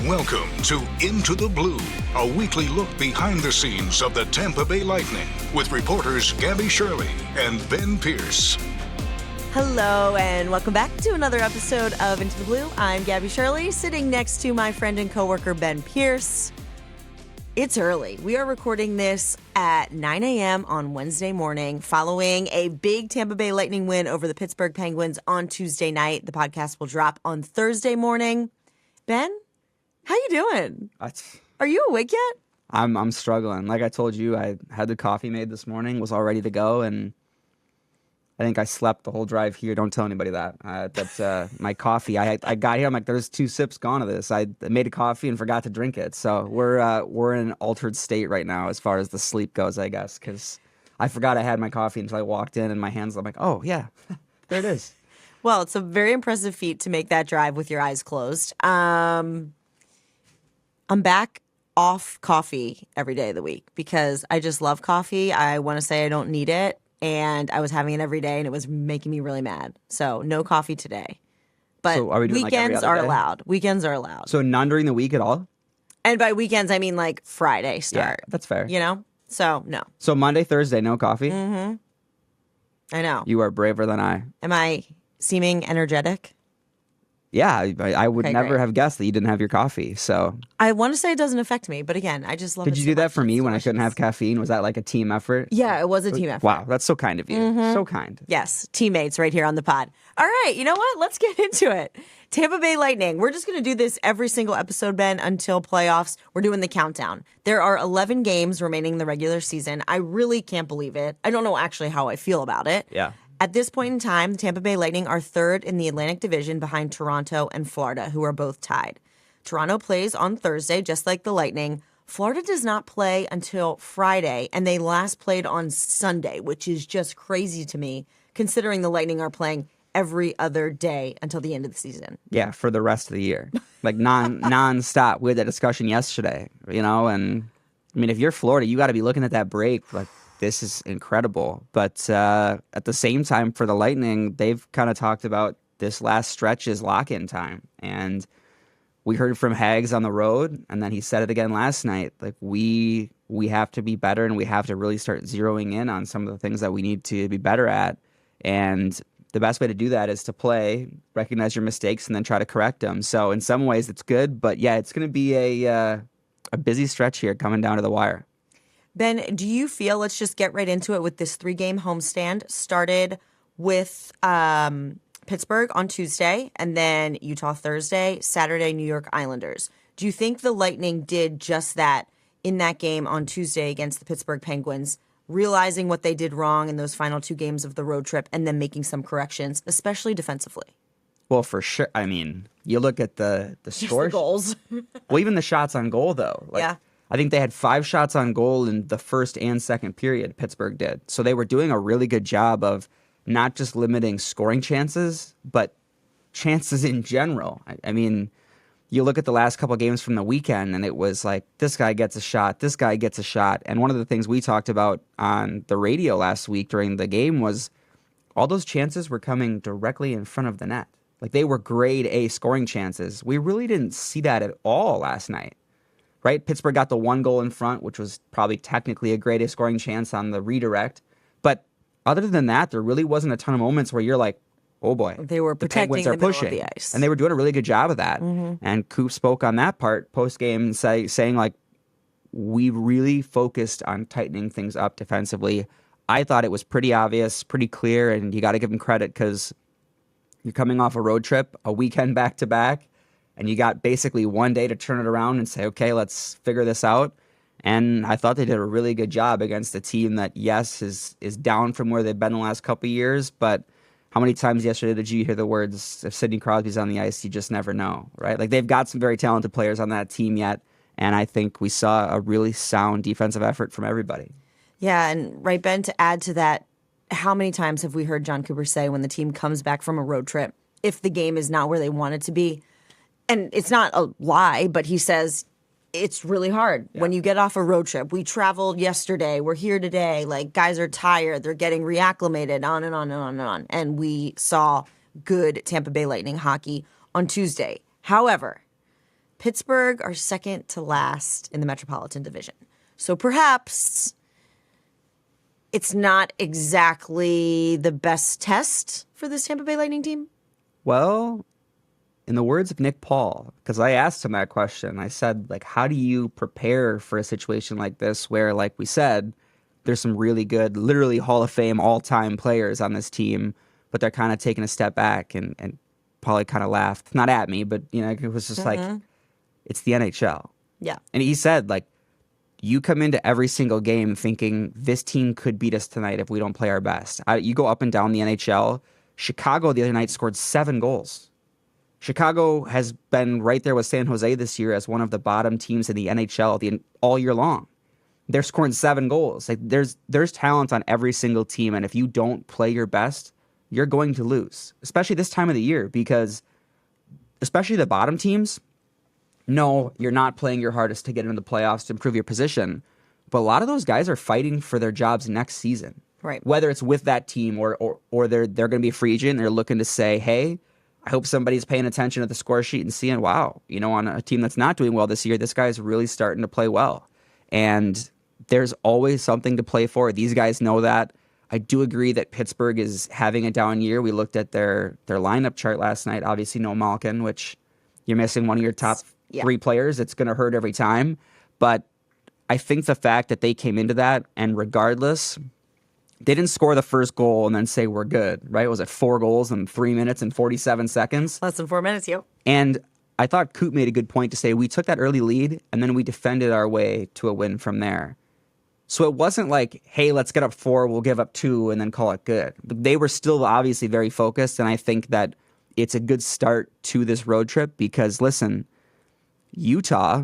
Welcome to Into the Blue, a weekly look behind the scenes of the Tampa Bay Lightning with reporters Gabby Shirley and Ben Pierce. Hello and welcome back to another episode of Into the Blue. I'm Gabby Shirley, sitting next to my friend and coworker Ben Pierce. It's early. We are recording this at 9 a.m. on Wednesday morning following a big Tampa Bay Lightning win over the Pittsburgh Penguins on Tuesday night. The podcast will drop on Thursday morning. Ben, how you doing? Are you awake yet? I'm struggling. Like I told you, I had the coffee made this morning, was all ready to go, and I think I slept the whole drive here. Don't tell anybody that. That's my coffee. I got here. I'm like, there's 2 sips gone of this. I made a coffee and forgot to drink it. So we're in an altered state right now as far as the sleep goes, I guess, because I forgot I had my coffee until I walked in, and my hands. I'm like, oh yeah, there it is. Well, it's a very impressive feat to make that drive with your eyes closed. I'm back off coffee every day of the week because I just love coffee. I want to say I don't need it, and I was having it every day, and it was making me really mad. So no coffee today. But So are we doing, like, every weekends other are day? allowed. Weekends are allowed. So none during the week at all? And by weekends, I mean like Friday start. Yeah, that's fair. You know? So no. So Monday, Thursday, no coffee? Mm-hmm. I know. You are braver than I. Am I seeming energetic? Yeah, I would Okay, never great. have guessed that you didn't have your coffee. So I want to say it doesn't affect me, but again, I just love it did you so do that much. for me It's when I couldn't have delicious. caffeine? Was that like a team effort? Yeah, it was a team effort. Wow, that's so kind of you. So kind. Yes, teammates right here on the pod. All right, you know what? Let's get into it. Tampa Bay Lightning. We're just going to do this every single episode, Ben, until playoffs. We're doing the countdown. There are 11 games remaining in the regular season. I really can't believe it. I don't know actually how I feel about it. Yeah. At this point in time, the Tampa Bay Lightning are third in the Atlantic Division behind Toronto and Florida, who are both tied. Toronto plays on Thursday, just like the Lightning. Florida does not play until Friday, and they last played on Sunday, which is just crazy to me, considering the Lightning are playing every other day until the end of the season. Yeah, for the rest of the year. Like non-stop. We had that discussion yesterday, and I mean, if you're Florida, you got to be looking at that break like, this is incredible. But at the same time, for the Lightning, they've kind of talked about this last stretch is lock-in time. And we heard from Hags on the road, and then he said it again last night. Like, we have to be better, and we have to really start zeroing in on some of the things that we need to be better at. And the best way to do that is to play, recognize your mistakes, and then try to correct them. So in some ways, it's good. But, yeah, it's going to be a busy stretch here coming down to the wire. Ben, do you feel, let's just get right into it with this 3-game homestand, started with Pittsburgh on Tuesday, and then Utah Thursday, Saturday, New York Islanders. Do you think the Lightning did just that in that game on Tuesday against the Pittsburgh Penguins, realizing what they did wrong in those final 2 games of the road trip and then making some corrections, especially defensively? Well, for sure. I mean, you look at the Just the scores. goals. Well, even the shots on goal, though. Like, Yeah. I think they had 5 shots on goal in the first and second period, Pittsburgh did. So they were doing a really good job of not just limiting scoring chances, but chances in general. I mean, you look at the last couple of games from the weekend, and it was like, this guy gets a shot, this guy gets a shot. And one of the things we talked about on the radio last week during the game was all those chances were coming directly in front of the net. Like, they were grade A scoring chances. We really didn't see that at all last night. Right? Pittsburgh got the 1 goal in front, which was probably technically a grade A scoring chance on the redirect. But other than that, there really wasn't a ton of moments where you're like, oh boy, They were the protecting Penguins are the middle of pushing. the ice. And they were doing a really good job of that. And Coop spoke on that part post-game saying, like, we really focused on tightening things up defensively. I thought it was pretty obvious, pretty clear, and you got to give them credit because you're coming off a road trip, a weekend back-to-back, and you got basically 1 day to turn it around and say, okay, let's figure this out. And I thought they did a really good job against a team that, yes, is down from where they've been the last couple of years. But how many times yesterday did you hear the words, if Sidney Crosby's on the ice, you just never know, right? Like, they've got some very talented players on that team yet. And I think we saw a really sound defensive effort from everybody. Yeah, and right, Ben, to add to that, how many times have we heard John Cooper say when the team comes back from a road trip, if the game is not where they want it to be, and it's not a lie, but he says it's really hard when you get off a road trip. We traveled yesterday. We're here today. Like, guys are tired. They're getting reacclimated, on and on and on and on. And we saw good Tampa Bay Lightning hockey on Tuesday. However, Pittsburgh are second to last in the Metropolitan Division. So perhaps it's not exactly the best test for this Tampa Bay Lightning team. Well, in the words of Nick Paul, because I asked him that question, I said, like, how do you prepare for a situation like this where, like we said, there's some really good, literally Hall of Fame all-time players on this team, but they're kind of taking a step back, and Paulie kind of laughed, not at me, but, you know, it was just like, it's the NHL. Yeah. And he said, like, you come into every single game thinking this team could beat us tonight if we don't play our best. You go up and down the NHL. Chicago the other night scored 7 goals. Chicago has been right there with San Jose this year as one of the bottom teams in the NHL all year long. They're scoring 7 goals. Like, there's talent on every single team, and if you don't play your best, you're going to lose, especially this time of the year, because especially the bottom teams, no, you're not playing your hardest to get into the playoffs to improve your position. But a lot of those guys are fighting for their jobs next season. Right. Whether it's with that team or they're going to be a free agent and they're looking to say, hey, I hope somebody's paying attention to the score sheet and seeing, wow, you know, on a team that's not doing well this year, this guy's really starting to play well. And there's always something to play for. These guys know that. I do agree that Pittsburgh is having a down year. We looked at their lineup chart last night. Obviously, no Malkin, which you're missing one of your top 3 players. It's going to hurt every time. But I think the fact that they came into that, and regardless, they didn't score the first goal and then say we're good, right? Was it 4 goals in 3 minutes and 47 seconds? Less than 4 minutes, yep. And I thought Coop made a good point to say we took that early lead and then we defended our way to a win from there. So it wasn't like, hey, let's get up 4, we'll give up 2, and then call it good. But they were still obviously very focused, and I think that it's a good start to this road trip because, listen, Utah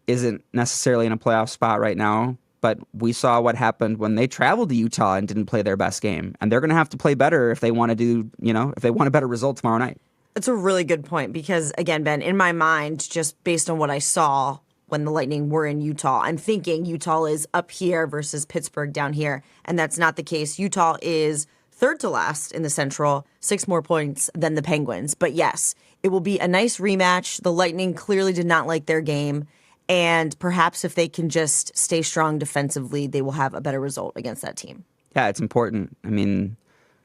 isn't necessarily in a playoff spot right now, but we saw what happened when they traveled to Utah and didn't play their best game. And they're going to have to play better if they want to do, you know, if they want a better result tomorrow night. It's a really good point because, again, Ben, in my mind, just based on what I saw when the Lightning were in Utah, I'm thinking Utah is up here versus Pittsburgh down here. And that's not the case. Utah is third to last in the Central, 6 more points than the Penguins. But yes, it will be a nice rematch. The Lightning clearly did not like their game. And perhaps if they can just stay strong defensively, they will have a better result against that team. Yeah, it's important. I mean,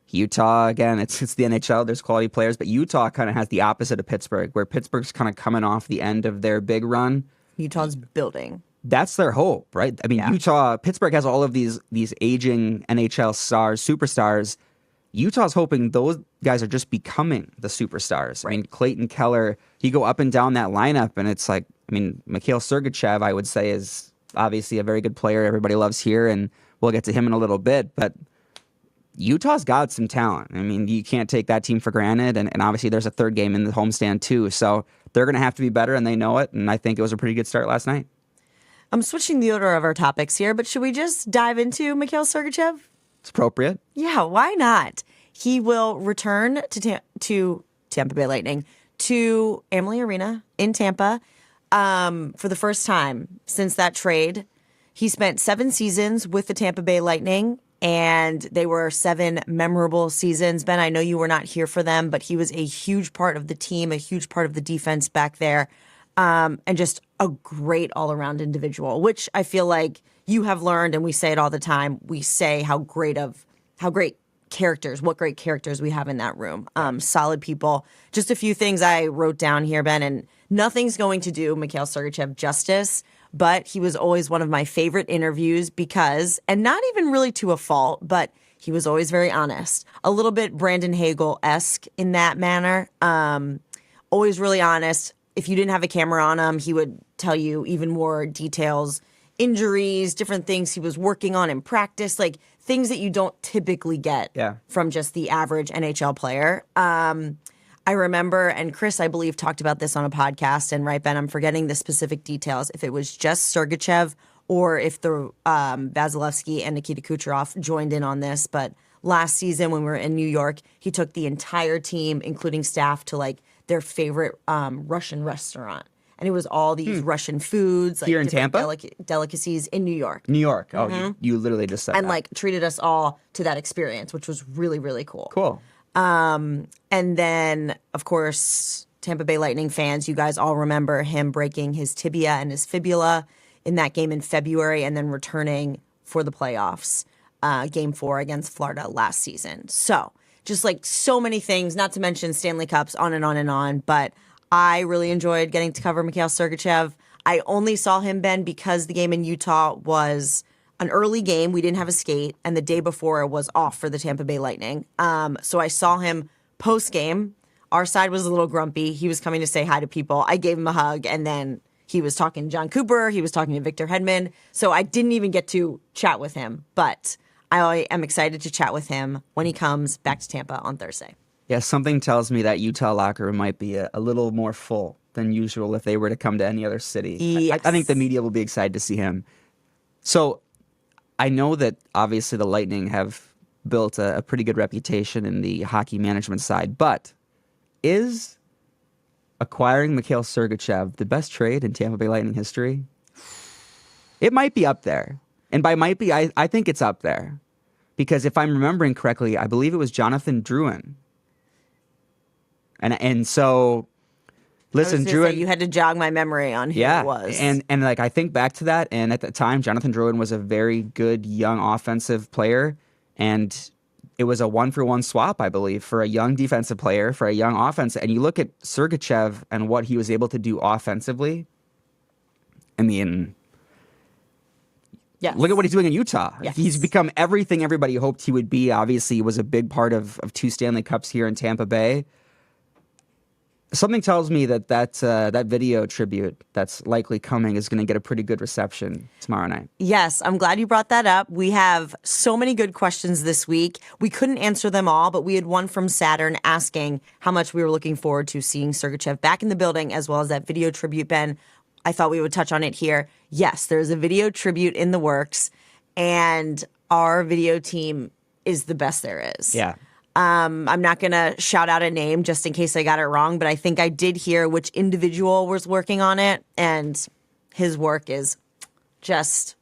Utah, again, it's the NHL. There's quality players. But Utah kind of has the opposite of Pittsburgh, where Pittsburgh's kind of coming off the end of their big run. Utah's building. That's their hope, right? I mean, Pittsburgh has all of these aging NHL stars, superstars. Utah's hoping those guys are just becoming the superstars. Right. I mean, Clayton Keller, you go up and down that lineup, and it's like, I mean, Mikhail Sergachev, I would say, is obviously a very good player everybody loves here, and we'll get to him in a little bit. But Utah's got some talent. I mean, you can't take that team for granted, and obviously there's a third game in the homestand too. So they're going to have to be better, and they know it, and I think it was a pretty good start last night. I'm switching the order of our topics here, but should we just dive into Mikhail Sergachev? It's appropriate. Yeah, why not? He will return to Tampa Bay Lightning, to Amalie Arena in Tampa for the first time since that trade. He spent 7 seasons with the Tampa Bay Lightning, and they were 7 memorable seasons. Ben, I know you were not here for them, but he was a huge part of the team, a huge part of the defense back there, and just a great all-around individual, which I feel like you have learned, and we say it all the time. We say what great characters we have in that room. Solid people. Just a few things I wrote down here, Ben, and nothing's going to do Mikhail Sergachev justice, but he was always one of my favorite interviews because, and not even really to a fault, but he was always very honest. A little bit Brandon Hagel-esque in that manner. Always really honest. If you didn't have a camera on him, he would tell you even more details, injuries, different things he was working on in practice, like things that you don't typically get from just the average NHL player. I remember, and Chris, I believe, talked about this on a podcast, and right, Ben, I'm forgetting the specific details, if it was just Sergachev or if the Vasilevsky and Nikita Kucherov joined in on this, but last season when we were in New York, he took the entire team, including staff, to like their favorite Russian restaurant. And it was all these Russian foods. Like here in Tampa? Delicacies in New York. New York. Oh, you literally just said and that. like treated us all to that experience, which was really, really cool. Cool. And then, of course, Tampa Bay Lightning fans, you guys all remember him breaking his tibia and his fibula in that game in February and then returning for the playoffs, game 4 against Florida last season. So just like so many things, not to mention Stanley Cups, on and on and on. But I really enjoyed getting to cover Mikhail Sergachev. I only saw him, Ben, because the game in Utah was an early game. We didn't have a skate, and the day before it was off for the Tampa Bay Lightning. So I saw him post-game. Our side was a little grumpy. He was coming to say hi to people. I gave him a hug, and then he was talking to John Cooper. He was talking to Victor Hedman. So I didn't even get to chat with him, but I am excited to chat with him when he comes back to Tampa on Thursday. Yeah, something tells me that Utah locker room might be a little more full than usual if they were to come to any other city. Yes. I think the media will be excited to see him. So I know that obviously the Lightning have built a pretty good reputation in the hockey management side, but is acquiring Mikhail Sergachev the best trade in Tampa Bay Lightning history? It might be up there. And by might be, I think it's up there. Because if I'm remembering correctly, I believe it was Jonathan Drouin. And so, listen, Drouin, you had to jog my memory on who it was. And like I think back to that, and at the time, Jonathan Drouin was a very good young offensive player, and it was a 1-for-1 swap, I believe, for a young defensive player, for a young offense. And you look at Sergachev and what he was able to do offensively. I mean, yes. Look at what he's doing in Utah. Yes. He's become everything everybody hoped he would be. Obviously, he was a big part of 2 Stanley Cups here in Tampa Bay. Something tells me that video tribute that's likely coming is going to get a pretty good reception tomorrow night. Yes, I'm glad you brought that up. We have so many good questions this week. We couldn't answer them all, but we had one from Saturn asking how much we were looking forward to seeing Sergachev back in the building, as well as that video tribute, Ben. I thought we would touch on it here. Yes, there's a video tribute in the works, and our video team is the best there is. Yeah. I'm not going to shout out a name just in case I got it wrong, but I think I did hear which individual was working on it, and his work is just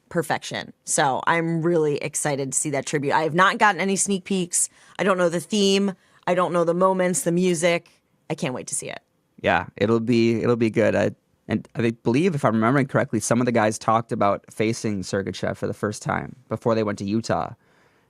perfection. So I'm really excited to see that tribute. I have not gotten any sneak peeks. I don't know the theme. I don't know the moments, the music. I can't wait to see it. Yeah, it'll be good. And I believe, if I'm remembering correctly, some of the guys talked about facing Sergachev for the first time before they went to Utah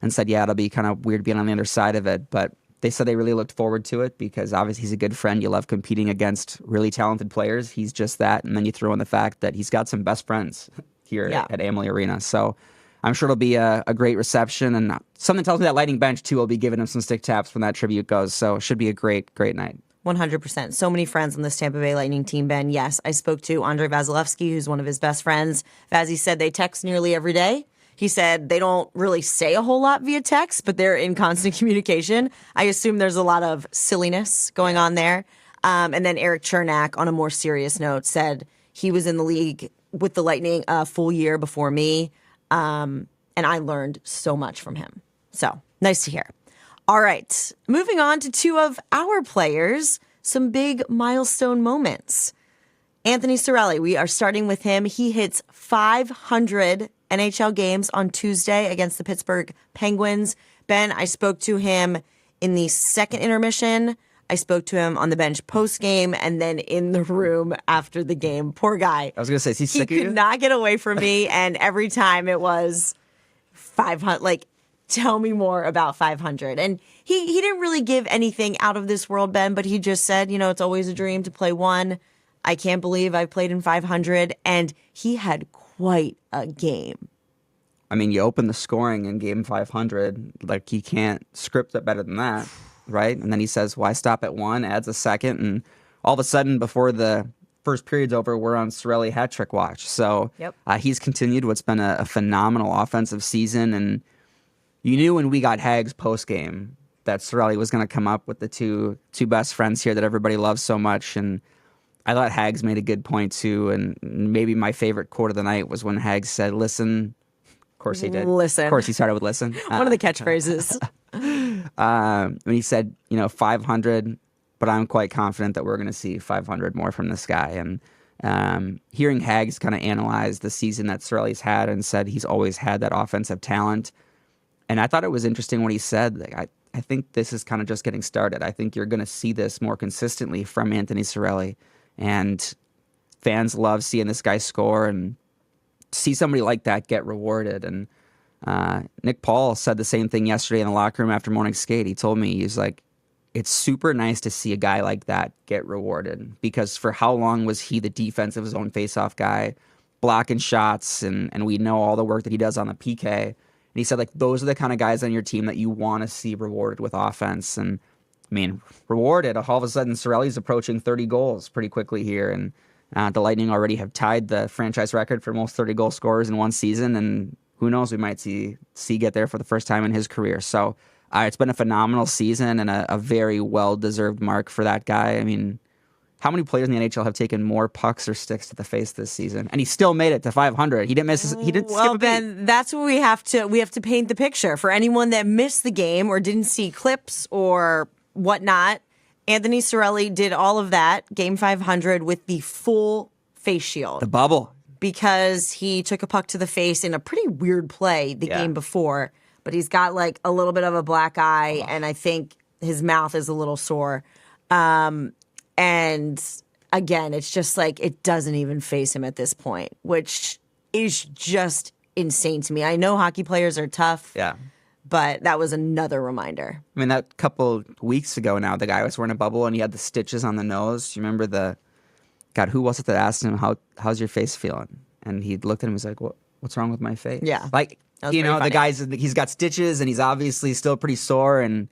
and said, yeah, it'll be kind of weird being on the other side of it. But they said they really looked forward to it because obviously he's a good friend. You love competing against really talented players. He's just that. And then you throw in the fact that he's got some best friends here at Amalie Arena. So I'm sure it'll be a great reception. And something tells me that Lightning bench, too, will be giving him some stick taps when that tribute goes. So it should be a great, great night. 100%. So many friends on this Tampa Bay Lightning team, Ben. Yes, I spoke to Andrei Vasilevsky, who's one of his best friends. Vazzy said they text nearly every day. He said they don't really say a whole lot via text, but they're in constant communication. I assume there's a lot of silliness going on there. And then Eric Chernak, on a more serious note, said he was in the league with the Lightning a full year before me, and I learned so much from him. So, nice to hear. All right, moving on to 2 of our players, some big milestone moments. Anthony Cirelli, we are starting with him. He hits 500 NHL games on Tuesday against the Pittsburgh Penguins. Ben, I spoke to him in the second intermission. I spoke to him on the bench post-game and then in the room after the game. Poor guy. I was going to say, is he sick of you? He could not get away from me, and every time it was 500, like, tell me more about 500. And he didn't really give anything out of this world, Ben, but he just said, it's always a dream to play one. I can't believe I played in 500, and he had quite a game. I mean, you open the scoring in game 500, like you can't script it better than that, right? And then he says, why stop at 1, adds a second, and all of a sudden, before the first period's over, we're on Cirelli hat trick watch. So he's continued what's been a phenomenal offensive season, and you knew when we got Hags post-game that Cirelli was going to come up with the two best friends here that everybody loves so much, and I thought Hags made a good point, too, and maybe my favorite quote of the night was when Hags said, listen. Of course he did. Listen. Of course he started with listen. One of the catchphrases. When he said, 500, but I'm quite confident that we're going to see 500 more from this guy. And hearing Hags kind of analyze the season that Cirelli's had and said he's always had that offensive talent. And I thought it was interesting what he said. Like, I think this is kind of just getting started. I think you're going to see this more consistently from Anthony Cirelli. And fans love seeing this guy score and see somebody like that get rewarded. And Nick Paul said the same thing yesterday in the locker room after morning skate. He told me, he's like, it's super nice to see a guy like that get rewarded, because for how long was he the defensive zone faceoff guy, blocking shots, and we know all the work that he does on the PK. And he said, like, those are the kind of guys on your team that you want to see rewarded with offense. And I mean, rewarded, all of a sudden Cirelli's approaching 30 goals pretty quickly here, and the Lightning already have tied the franchise record for most 30 goal scorers in one season, and who knows, we might see get there for the first time in his career. So it's been a phenomenal season and a very well-deserved mark for that guy. I mean, how many players in the NHL have taken more pucks or sticks to the face this season? And he still made it to 500. He didn't miss. He didn't skip a beat. Ben, that's what we have to paint the picture for anyone that missed the game or didn't see clips or whatnot. Anthony Cirelli did all of that, game 500, with the full face shield. The bubble. Because he took a puck to the face in a pretty weird play the game before. But he's got like a little bit of a black eye, and I think his mouth is a little sore. And again, it's just like it doesn't even face him at this point, which is just insane to me. I know hockey players are tough. Yeah. But that was another reminder. I mean, that couple weeks ago now, the guy was wearing a bubble and he had the stitches on the nose. You remember God, who was it that asked him, how's your face feeling? And he looked at him and was like, what's wrong with my face? Yeah. Like, you know, funny. He's got stitches and he's obviously still pretty sore, and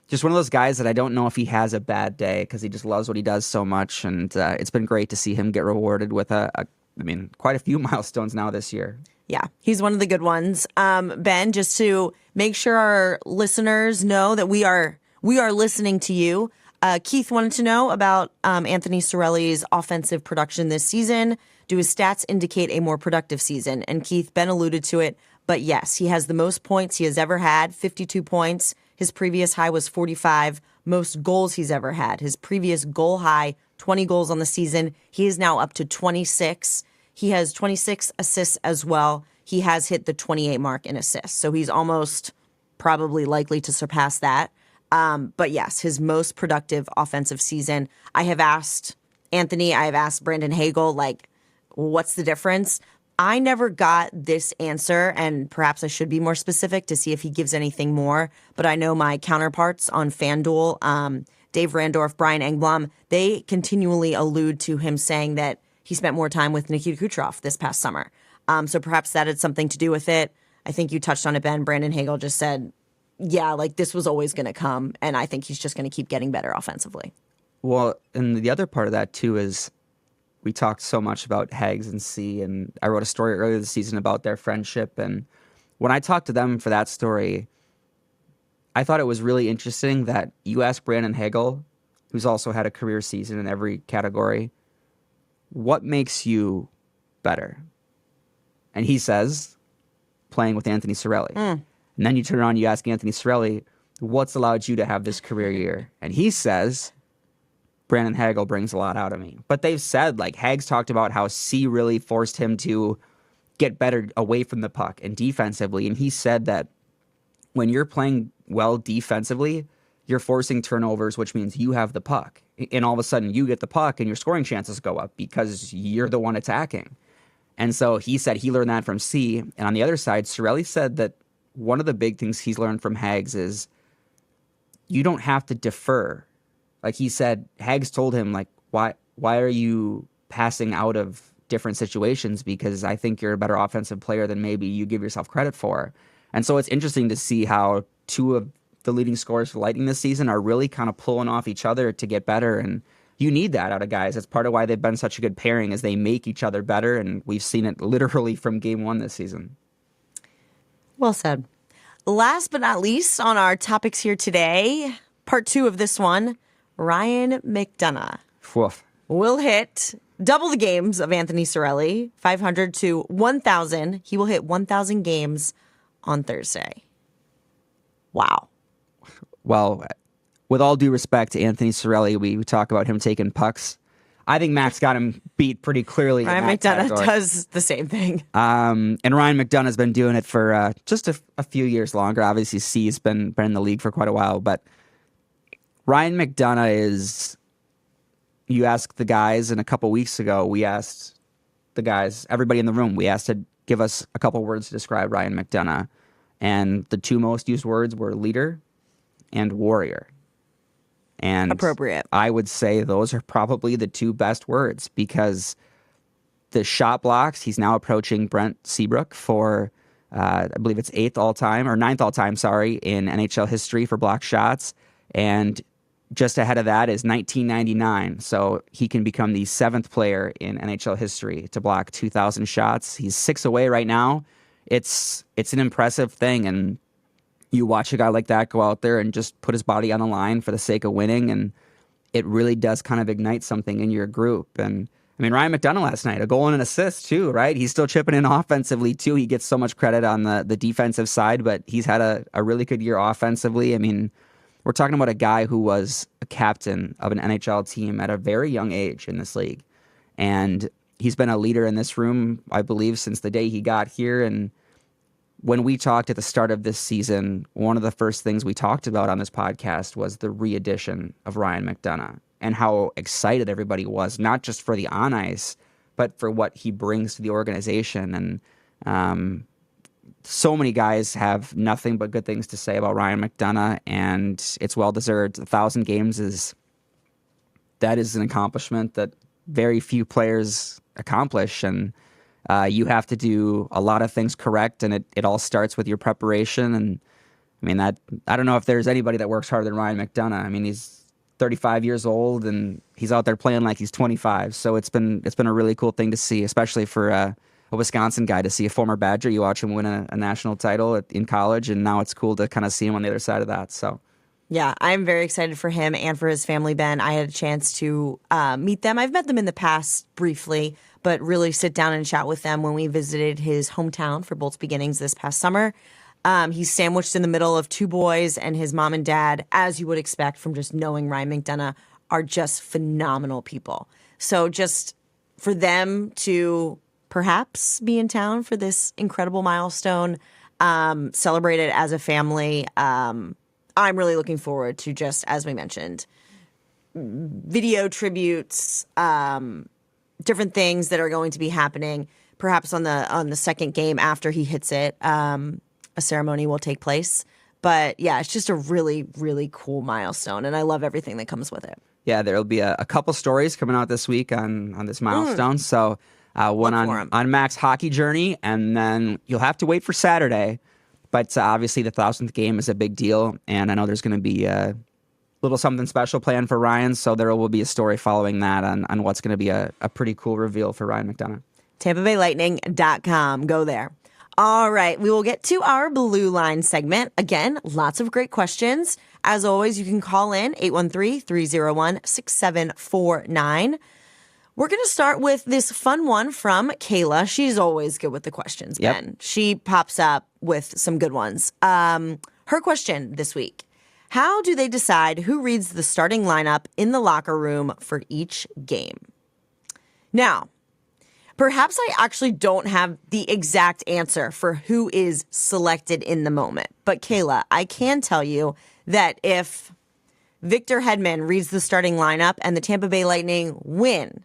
just one of those guys that I don't know if he has a bad day because he just loves what he does so much. And it's been great to see him get rewarded with quite a few milestones now this year. Yeah, he's one of the good ones. Ben, just to make sure our listeners know that we are listening to you. Keith wanted to know about Anthony Cirelli's offensive production this season. Do his stats indicate a more productive season? And Keith, Ben alluded to it, but yes, he has the most points he has ever had, 52 points. His previous high was 45. Most goals he's ever had. His previous goal high, 20 goals on the season. He is now up to 26. He has 26 assists as well. He has hit the 28 mark in assists. So he's almost probably likely to surpass that. But yes, his most productive offensive season. I have asked Anthony, I have asked Brandon Hagel, like, what's the difference? I never got this answer, and perhaps I should be more specific to see if he gives anything more. But I know my counterparts on FanDuel, Dave Randorf, Brian Engblom, they continually allude to him saying that he spent more time with Nikita Kucherov this past summer. So perhaps that had something to do with it. I think you touched on it, Ben. Brandon Hagel just said, yeah, like this was always going to come, and I think he's just going to keep getting better offensively. Well, and the other part of that, too, is we talked so much about Hags and C, and I wrote a story earlier this season about their friendship. And when I talked to them for that story, I thought it was really interesting that you asked Brandon Hagel, who's also had a career season in every category, what makes you better? And he says, playing with Anthony Cirelli. And then you turn around and you ask Anthony Cirelli, what's allowed you to have this career year? And he says, Brandon Hagel brings a lot out of me. But they've said, like, Hags talked about how C really forced him to get better away from the puck and defensively. And he said that when you're playing well defensively, you're forcing turnovers, which means you have the puck. And all of a sudden you get the puck and your scoring chances go up because you're the one attacking. And so he said he learned that from C. And on the other side, Cirelli said that one of the big things he's learned from Hags is you don't have to defer. Like he said, Hags told him, like, why are you passing out of different situations? Because I think you're a better offensive player than maybe you give yourself credit for. And so it's interesting to see how two of the leading scorers for Lightning this season are really kind of pulling off each other to get better. And you need that out of guys. That's part of why they've been such a good pairing, is they make each other better. And we've seen it literally from game one this season. Well said. Last but not least on our topics here today, part two of this one, Ryan McDonagh will hit double the games of Anthony Cirelli, 500 to 1,000. He will hit 1,000 games on Thursday. Wow. Well, with all due respect to Anthony Cirelli, we talk about him taking pucks. I think Max got him beat pretty clearly. Ryan McDonagh does the same thing. And Ryan McDonagh's been doing it for just a few years longer. Obviously, C's been in the league for quite a while, but Ryan McDonagh is. You asked the guys, and a couple weeks ago, we asked the guys, everybody in the room, we asked to give us a couple words to describe Ryan McDonagh. And the two most used words were leader and warrior. And appropriate. I would say those are probably the two best words because the shot blocks, he's now approaching Brent Seabrook for, I believe it's 9th all-time, in NHL history for block shots. And just ahead of that is 1999, so he can become the 7th player in NHL history to block 2,000 shots. He's 6 away right now. It's an impressive thing, and you watch a guy like that go out there and just put his body on the line for the sake of winning, and it really does kind of ignite something in your group. And I mean, Ryan McDonagh last night, a goal and an assist too, right? He's still chipping in offensively too. He gets so much credit on the defensive side, but he's had a really good year offensively. I mean, we're talking about a guy who was a captain of an NHL team at a very young age in this league. And he's been a leader in this room, I believe, since the day he got here. And when we talked at the start of this season, one of the first things we talked about on this podcast was the re-addition of Ryan McDonagh and how excited everybody was, not just for the on-ice, but for what he brings to the organization. And so many guys have nothing but good things to say about Ryan McDonagh, and it's well-deserved. 1,000 games is an accomplishment that very few players accomplish, and you have to do a lot of things correct, and it all starts with your preparation. And I mean, I don't know if there's anybody that works harder than Ryan McDonagh. I mean, he's 35 years old, and he's out there playing like he's 25. So it's been a really cool thing to see, especially for a Wisconsin guy, to see a former Badger. You watch him win a national title in college, and now it's cool to kind of see him on the other side of that. So, yeah, I'm very excited for him and for his family, Ben. I had a chance to meet them. I've met them in the past briefly, but really sit down and chat with them when we visited his hometown for Bolt's Beginnings this past summer. He's sandwiched in the middle of two boys, and his mom and dad, as you would expect from just knowing Ryan McDonagh, are just phenomenal people. So just for them to perhaps be in town for this incredible milestone, celebrate it as a family. I'm really looking forward to, just as we mentioned, video tributes, different things that are going to be happening. Perhaps on the second game after he hits it, a ceremony will take place. But yeah, it's just a really, really cool milestone, and I love everything that comes with it. Yeah, there'll be a couple stories coming out this week on this milestone. So. One on Mac's hockey journey, and then you'll have to wait for Saturday. But obviously the 1,000th game is a big deal, and I know there's going to be a little something special planned for Ryan, so there will be a story following that on what's going to be a pretty cool reveal for Ryan McDonagh. TampaBayLightning.com. Go there. All right, we will get to our Blue Line segment. Again, lots of great questions. As always, you can call in 813-301-6749. We're going to start with this fun one from Kayla. She's always good with the questions, Ben. Yep. She pops up with some good ones. Her question this week: how do they decide who reads the starting lineup in the locker room for each game? Now, perhaps I actually don't have the exact answer for who is selected in the moment. But Kayla, I can tell you that if Victor Hedman reads the starting lineup and the Tampa Bay Lightning win,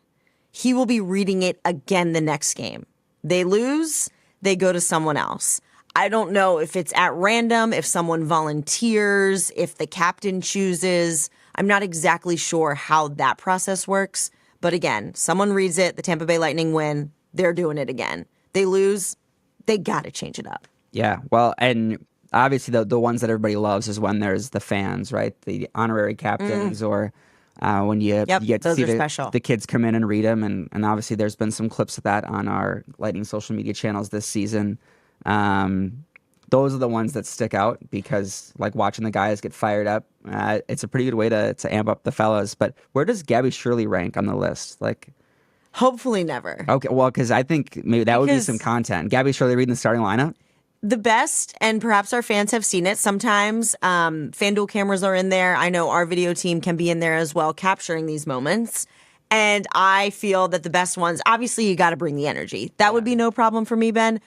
he will be reading it again the next game. They lose, they go to someone else. I don't know if it's at random, if someone volunteers, if the captain chooses. I'm not exactly sure how that process works. But again, someone reads it, the Tampa Bay Lightning win, they're doing it again. They lose, they got to change it up. Yeah, well, and obviously the ones that everybody loves is when there's the fans, right? The honorary captains or... when you get to see the kids come in and read them. And obviously there's been some clips of that on our Lightning social media channels this season. Those are the ones that stick out because, like, watching the guys get fired up, it's a pretty good way to amp up the fellas. But where does Gabby Shirley rank on the list? Like, hopefully never. Okay, well, because I think maybe that would be some content. Gabby Shirley reading the starting lineup? The best, and perhaps our fans have seen it, sometimes FanDuel cameras are in there. I know our video team can be in there as well, capturing these moments. And I feel that the best ones, obviously, you got to bring the energy. That would be no problem for me, Ben.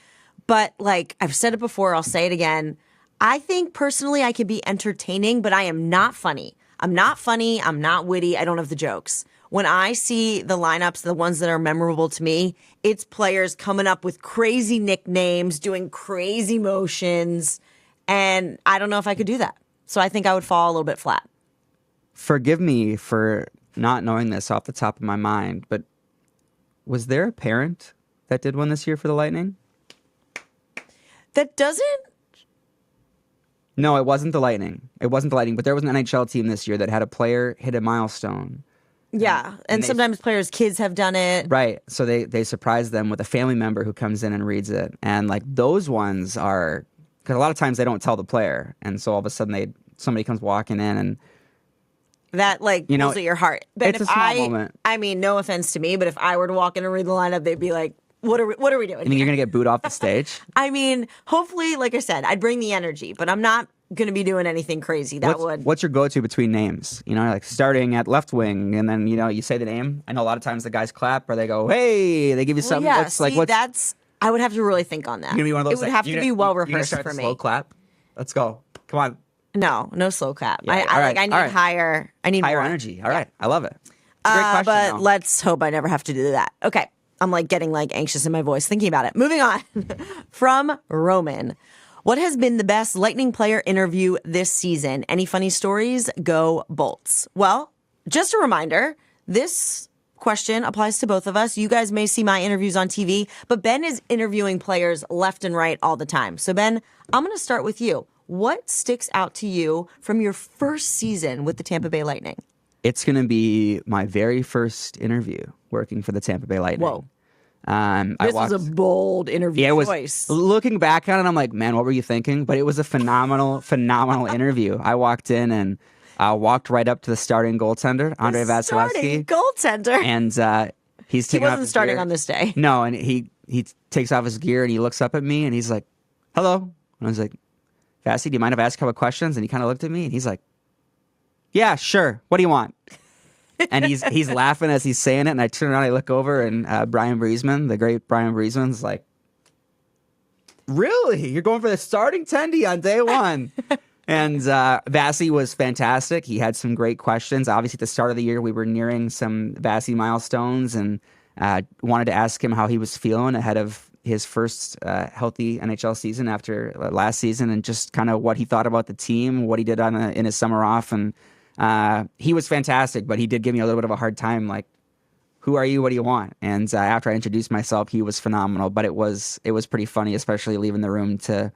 But like I've said it before, I'll say it again. I think personally I could be entertaining, but I am not funny. I'm not funny. I'm not witty. I don't have the jokes. When I see the lineups, the ones that are memorable to me, it's players coming up with crazy nicknames, doing crazy motions. And I don't know if I could do that. So I think I would fall a little bit flat. Forgive me for not knowing this off the top of my mind, but was there a parent that did one this year for the Lightning? That doesn't. No, it wasn't the Lightning. It wasn't the Lightning, but there was an NHL team this year that had a player hit a milestone. Yeah, and sometimes players' kids have done it. Right, so they surprise them with a family member who comes in and reads it. And like those ones are, because a lot of times they don't tell the player. And so all of a sudden somebody comes walking in and that like pulls at your heart. But it's a small moment. I mean, no offense to me, but if I were to walk in and read the lineup, they'd be like, what are we doing? You think you're going to get booed off the stage? I mean, hopefully, like I said, I'd bring the energy, but I'm not going to be doing anything crazy. What's your go-to between names? You know, like starting at left wing, and then, you know, you say the name. I know a lot of times the guys clap or they go, hey, they give you something. Yeah, I would have to really think on that. You're gonna be one of those, it would have to be well rehearsed for me. Slow clap. Let's go. Come on. No slow clap. Yeah, I need higher. I need higher more energy. All right, I love it. It's a great question. But let's hope I never have to do that. Okay. I'm like getting like anxious in my voice thinking about it. Moving on. From Roman. What has been the best Lightning player interview this season? Any funny stories? Go Bolts. Well, just a reminder, this question applies to both of us. You guys may see my interviews on TV, but Ben is interviewing players left and right all the time. So Ben, I'm going to start with you. What sticks out to you from your first season with the Tampa Bay Lightning? It's going to be my very first interview working for the Tampa Bay Lightning. Whoa. This was a bold interview choice. Looking back on it, I'm like, man, what were you thinking? But it was a phenomenal interview. I walked in and walked right up to the starting goaltender, Andrei Vasilevsky. Starting goaltender. And he's taking off his starting gear. on this day. No, and he takes off his gear and he looks up at me and he's like, hello. And I was like, Vassy, do you mind if I ask a couple questions? And he kind of looked at me and he's like, yeah, sure. What do you want? And he's laughing as he's saying it, and I turn around, I look over, and Brian Breesman, the great Brian Breesman's like, really? You're going for the starting tendy on day one? And Vassy was fantastic. He had some great questions. Obviously, at the start of the year, we were nearing some Vassy milestones, and wanted to ask him how he was feeling ahead of his first healthy NHL season after last season, and just kind of what he thought about the team, what he did in his summer off, and he was fantastic, but he did give me a little bit of a hard time, like, who are you? What do you want? And after I introduced myself, he was phenomenal, but it was pretty funny, especially leaving the room to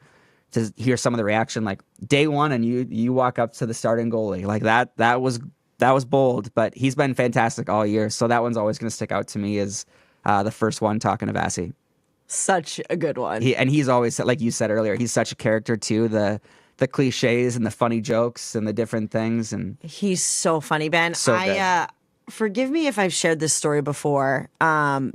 hear some of the reaction, like day one and you walk up to the starting goalie. Like that was bold, but he's been fantastic all year. So that one's always going to stick out to me as the first one talking to Vassy. Such a good one. He's always, like you said earlier, he's such a character too. The cliches and the funny jokes and the different things, and he's so funny, Ben. So good. Forgive me if I've shared this story before,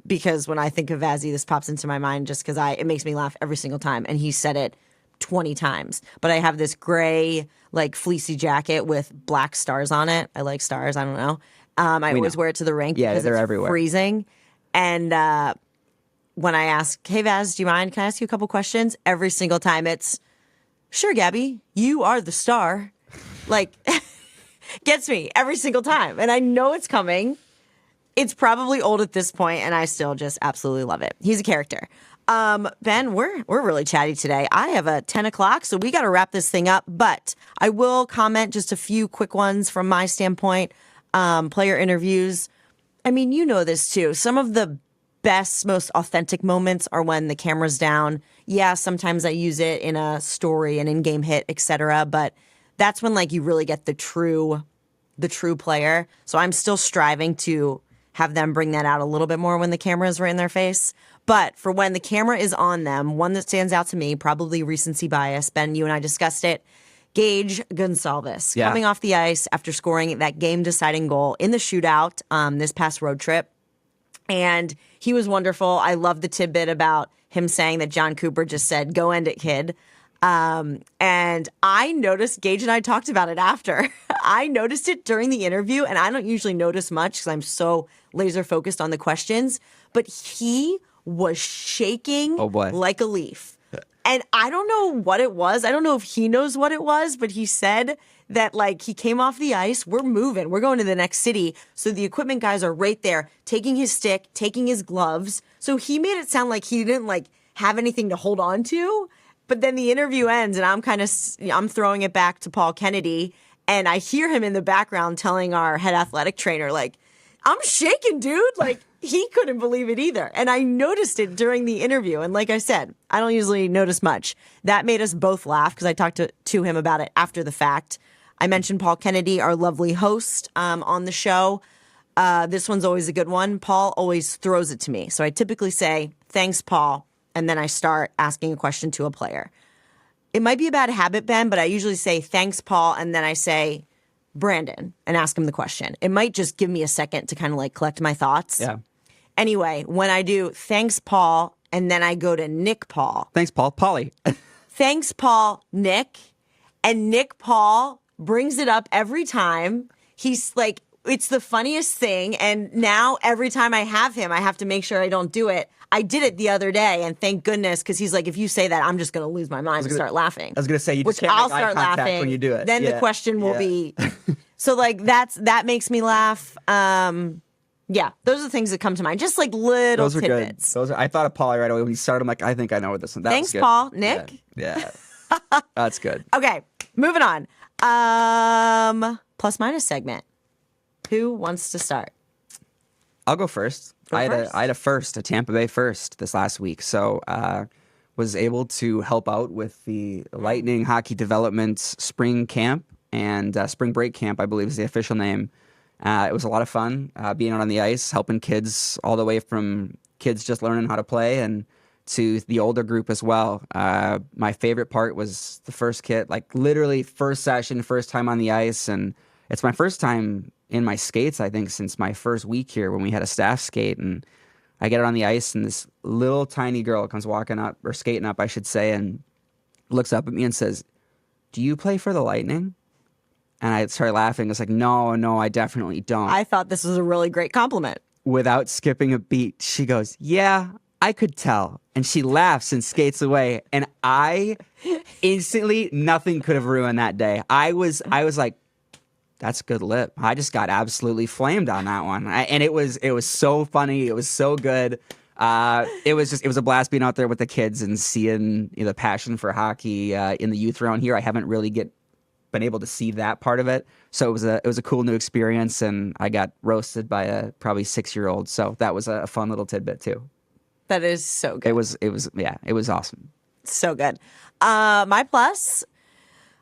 because when I think of Vazzy, this pops into my mind just because it makes me laugh every single time, and he said it 20 times. But I have this gray, like fleecy jacket with black stars on it. I like stars. I don't know. I always wear it to the rink because they're it's everywhere. Freezing. And when I ask, hey Vaz, do you mind? Can I ask you a couple questions? Every single time it's, sure, Gabby, you are the star. Like, gets me every single time. And I know it's coming. It's probably old at this point, and I still just absolutely love it. He's a character. Ben, we're really chatty today. I have a 10 o'clock, so we got to wrap this thing up. But I will comment just a few quick ones from my standpoint. Player interviews. I mean, you know this too. Some of the best, most authentic moments are when the camera's down. Yeah, sometimes I use it in a story, an in-game hit, etc. But that's when like you really get the true player. So I'm still striving to have them bring that out a little bit more when the camera is right in their face. But for when the camera is on them, one that stands out to me, probably recency bias. Ben, you and I discussed it. Gage Gonsalves coming off the ice after scoring that game-deciding goal in the shootout this past road trip. And he was wonderful. I love the tidbit about him saying that John Cooper just said, go end it, kid. And I noticed Gage and I talked about it after. I noticed it during the interview, and I don't usually notice much because I'm so laser focused on the questions, but he was shaking like a leaf. And I don't know what it was. I don't know if he knows what it was, but he said that like he came off the ice. We're moving. We're going to the next city. So the equipment guys are right there, taking his stick, taking his gloves. So he made it sound like he didn't like have anything to hold on to. But then the interview ends and I'm throwing it back to Paul Kennedy. And I hear him in the background telling our head athletic trainer, like, I'm shaking, dude. Like, he couldn't believe it either. And I noticed it during the interview. And like I said, I don't usually notice much. That made us both laugh because I talked to him about it after the fact. I mentioned Paul Kennedy, our lovely host on the show. This one's always a good one. Paul always throws it to me. So I typically say, thanks, Paul. And then I start asking a question to a player. It might be a bad habit, Ben, but I usually say, thanks, Paul. And then I say, Brandon, and ask him the question. It might just give me a second to kind of like collect my thoughts. Yeah. Anyway, when I do thanks, Paul, and then I go to Nick Paul. Thanks, Paul. Polly. Thanks, Paul, Nick. And Nick Paul brings it up every time. He's like, it's the funniest thing. And now every time I have him, I have to make sure I don't do it. I did it the other day, and thank goodness, because he's like, if you say that, I'm just going to lose my mind and start laughing. I was going to say, you just Which can't I'll make eye start contact laughing when you do it. Then the question will be, so like that makes me laugh. Yeah, those are the things that come to mind. Just like little those are tidbits. Good. I thought of Polly right away when he started. I'm like, I think I know what this one. That Thanks, was good. Paul. Nick? Yeah. That's good. Okay, moving on. Plus minus segment. Who wants to start? I'll go first. I had a Tampa Bay first this last week. So was able to help out with the Lightning Hockey Development Spring Camp and Spring Break Camp, I believe is the official name. It was a lot of fun being out on the ice, helping kids all the way from kids just learning how to play and to the older group as well. My favorite part was the first kit, like literally first session, first time on the ice. And it's my first time in my skates, I think, since my first week here when we had a staff skate. And I get out on the ice and this little tiny girl comes walking up, or skating up, I should say, and looks up at me and says, "Do you play for the Lightning?" And I started laughing. It's like, no, I definitely don't. I thought this was a really great compliment. Without skipping a beat, she goes, "Yeah, I could tell." And she laughs and skates away. And I instantly, nothing could have ruined that day. I was like, that's good lip. I just got absolutely flamed on that one. And it was so funny. It was so good. It was a blast being out there with the kids and seeing the passion for hockey in the youth around here. I haven't really been able to see that part of it. So it was a cool new experience, and I got roasted by a probably 6-year-old. So that was a fun little tidbit too. That is so good. It was awesome. So good. My plus,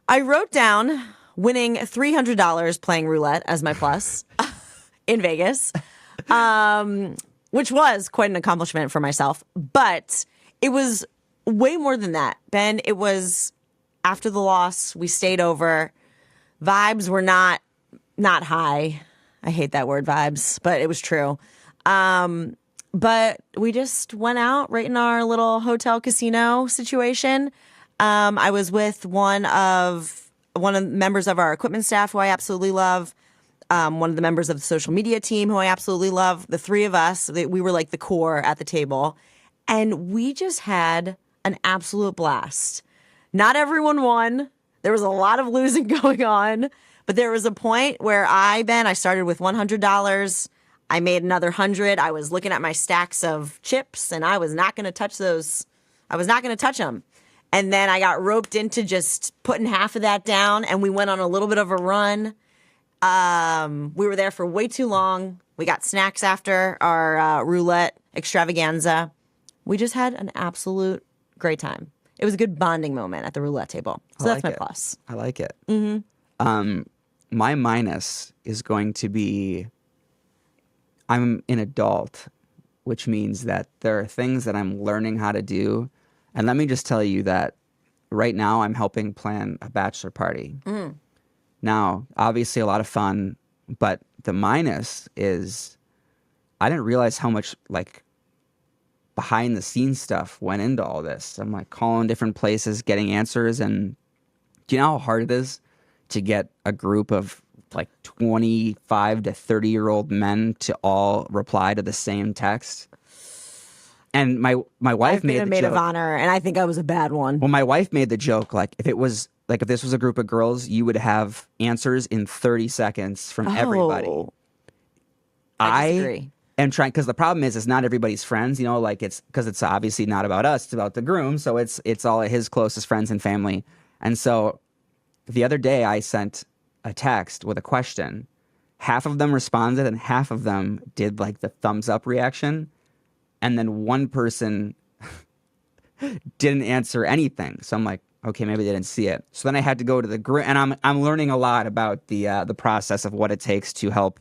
I wrote down winning $300 playing roulette as my plus in Vegas, which was quite an accomplishment for myself. But it was way more than that, Ben. It was after the loss, we stayed over. Vibes were not high. I hate that word, vibes, but it was true. But we just went out right in our little hotel casino situation. I was with one of the members of our equipment staff who I absolutely love. One of the members of the social media team who I absolutely love. The three of us, we were like the core at the table. And we just had an absolute blast. Not everyone won. There was a lot of losing going on. But there was a point where I started with $100. I made another 100. I was looking at my stacks of chips, and I was not going to touch those. I was not going to touch them. And then I got roped into just putting half of that down, and we went on a little bit of a run. We were there for way too long. We got snacks after our roulette extravaganza. We just had an absolute great time. It was a good bonding moment at the roulette table. So that's my plus. I like it. Mm-hmm. My minus is going to be I'm an adult, which means that there are things that I'm learning how to do. And let me just tell you that right now I'm helping plan a bachelor party. Mm. Now, obviously a lot of fun, but the minus is I didn't realize how much like behind the scenes stuff went into all this. I'm like calling different places, getting answers. And do you know how hard it is to get a group of like 25 to 30-year-old men to all reply to the same text. And my wife I've been made a the maid joke. of honor, and I think I was a bad one. Well, my wife made the joke, like, if this was a group of girls, you would have answers in 30 seconds from everybody. I disagree. am trying, because the problem is not everybody's friends, you know, like, it's because it's obviously not about us, it's about the groom. So it's all of his closest friends and family. And so the other day I sent a text with a question. Half of them responded and half of them did like the thumbs up reaction. And then one person didn't answer anything. So I'm like, okay, maybe they didn't see it. So then I had to go to the groom, and I'm learning a lot about the process of what it takes to help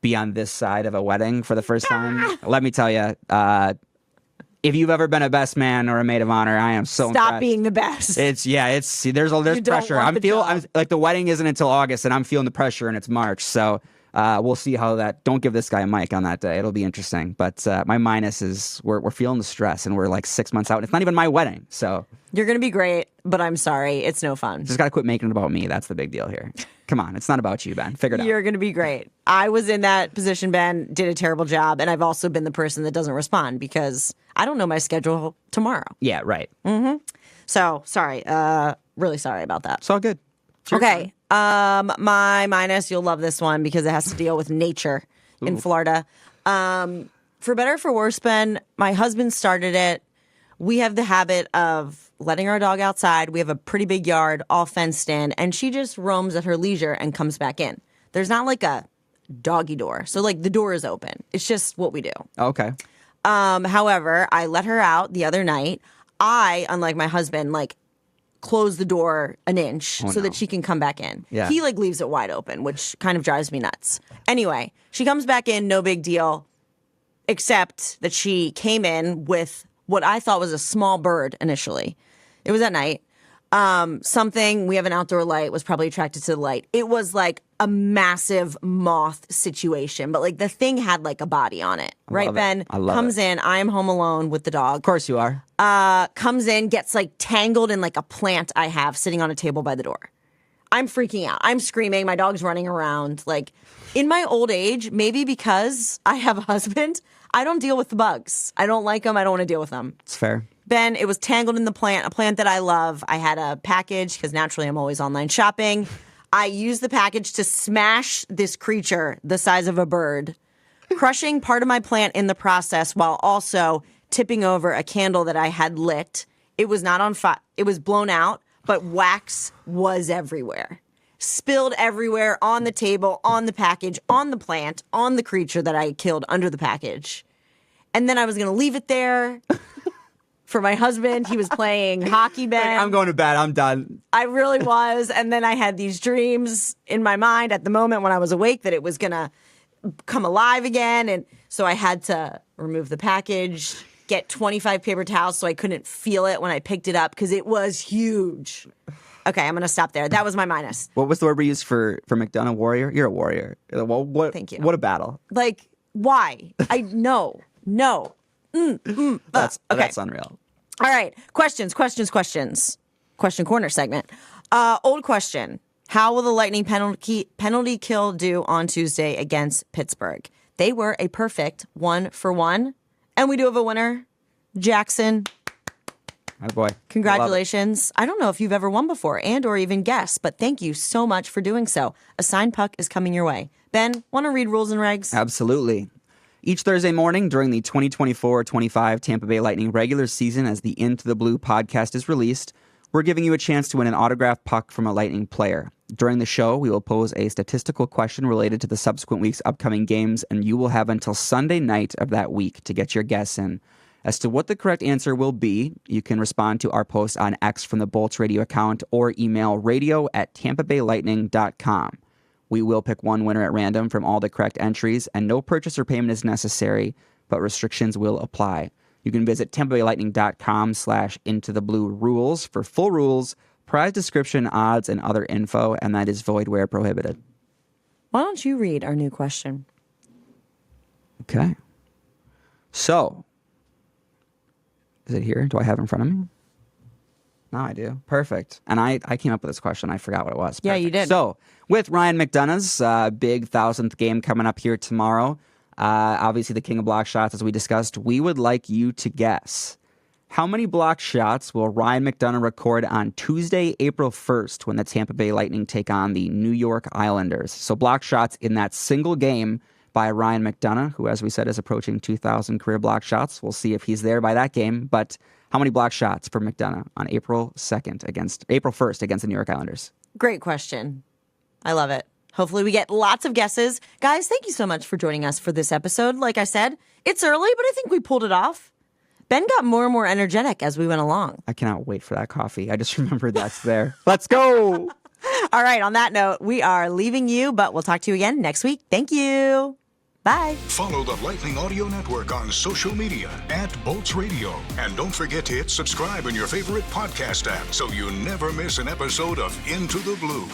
be on this side of a wedding for the first time. Let me tell you, if you've ever been a best man or a maid of honor, I am so Stop impressed. being the best. There's don't pressure. want the job. Like, the wedding isn't until August, and I'm feeling the pressure, and it's March. So we'll see how that. Don't give this guy a mic on that day. It'll be interesting. But my minus is we're feeling the stress, and we're like 6 months out. And it's not even my wedding, so You're going to be great, but I'm sorry. It's no fun. just gotta quit making it about me. That's the big deal here. Come on, it's not about you, Ben. Figure it out. You're going to be great. I was in that position, Ben, did a terrible job, and I've also been the person that doesn't respond because I don't know my schedule tomorrow. Yeah, right. So, sorry. Really sorry about that. It's all good. It's your Okay. My minus, you'll love this one because it has to deal with nature in Florida. For better or for worse, Ben, my husband started it. We have the habit of letting our dog outside. We have a pretty big yard, all fenced in, and she just roams at her leisure and comes back in. There's not like a doggy door. So like the door is open. It's just what we do. Okay. However, I let her out the other night. I, unlike my husband, like close the door an inch so that she can come back in. Yeah. He like leaves it wide open, which kind of drives me nuts. Anyway, she comes back in, no big deal, except that she came in with what I thought was a small bird initially. It was at night. Something, we have an outdoor light, was probably attracted to the light. It was like a massive moth situation, but like the thing had like a body on it. Right, love it. Ben? I love Comes in, I am home alone with the dog. Of course you are. Comes in, gets like tangled in like a plant I have sitting on a table by the door. I'm freaking out. I'm screaming. My dog's running around. Like, in my old age, maybe because I have a husband, I don't deal with the bugs. I don't like them. I don't want to deal with them. It's fair. Ben, it was tangled in the plant, a plant that I love. I had a package because naturally I'm always online shopping. I used the package to smash this creature the size of a bird, crushing part of my plant in the process while also tipping over a candle that I had lit. It was not on fire. It was blown out, but wax was everywhere. Spilled everywhere on the table, on the package, on the plant, on the creature that I killed under the package. And then I was going to leave it there for my husband. He was playing hockey, Ben. I'm going to bed. I'm done. I really was. And then I had these dreams in my mind at the moment when I was awake that it was going to come alive again. And so I had to remove the package, get 25 paper towels so I couldn't feel it when I picked it up because it was huge. Okay, I'm going to stop there. That was my minus. What was the word we used for McDonagh? Warrior? You're a warrior. Well, what, Thank you. What a battle. Like, why? No. That's okay. unreal. All right. Questions. Question corner segment. Old question. How will the Lightning penalty kill do on Tuesday against Pittsburgh? They were a perfect 1-for-1. And we do have a winner, Jackson. Oh boy. Congratulations. I don't know if you've ever won before and or even guessed, but thank you so much for doing so. A signed puck is coming your way. Ben, want to read rules and regs? Absolutely. Each Thursday morning during the 2024-25 Tampa Bay Lightning regular season, as the Into the Blue podcast is released, we're giving you a chance to win an autographed puck from a Lightning player. During the show, we will pose a statistical question related to the subsequent week's upcoming games, and you will have until Sunday night of that week to get your guess in. As to what the correct answer will be, you can respond to our post on X from the Bolts Radio account or email radio@tampabaylightning.com. We will pick one winner at random from all the correct entries, and no purchase or payment is necessary, but restrictions will apply. You can visit tampabaylightning.com/intothe-blue-rules for full rules, prize description, odds, and other info, and that is void where prohibited. Why don't you read our new question? Okay. So, is it here? Do I have it in front of me? Now I do. Perfect. And I came up with this question. I forgot what it was. Yeah, you Perfect. did. So, with Ryan McDonagh's big 1,000th game coming up here tomorrow, obviously the king of block shots, as we discussed, we would like you to guess. How many block shots will Ryan McDonagh record on Tuesday, April 1st, when the Tampa Bay Lightning take on the New York Islanders? So block shots in that single game by Ryan McDonagh, who, as we said, is approaching 2,000 career block shots. We'll see if he's there by that game. But how many block shots for McDonagh on April 1st against the New York Islanders? Great question. I love it. Hopefully we get lots of guesses. Guys, thank you so much for joining us for this episode. Like I said, it's early, but I think we pulled it off. Ben got more and more energetic as we went along. I cannot wait for that coffee. I just remembered that's there. Let's go. All right, on that note, we are leaving you, but we'll talk to you again next week. Thank you. Bye. Follow the Lightning Audio Network on social media @Bolts Radio. And don't forget to hit subscribe in your favorite podcast app so you never miss an episode of Into the Blue.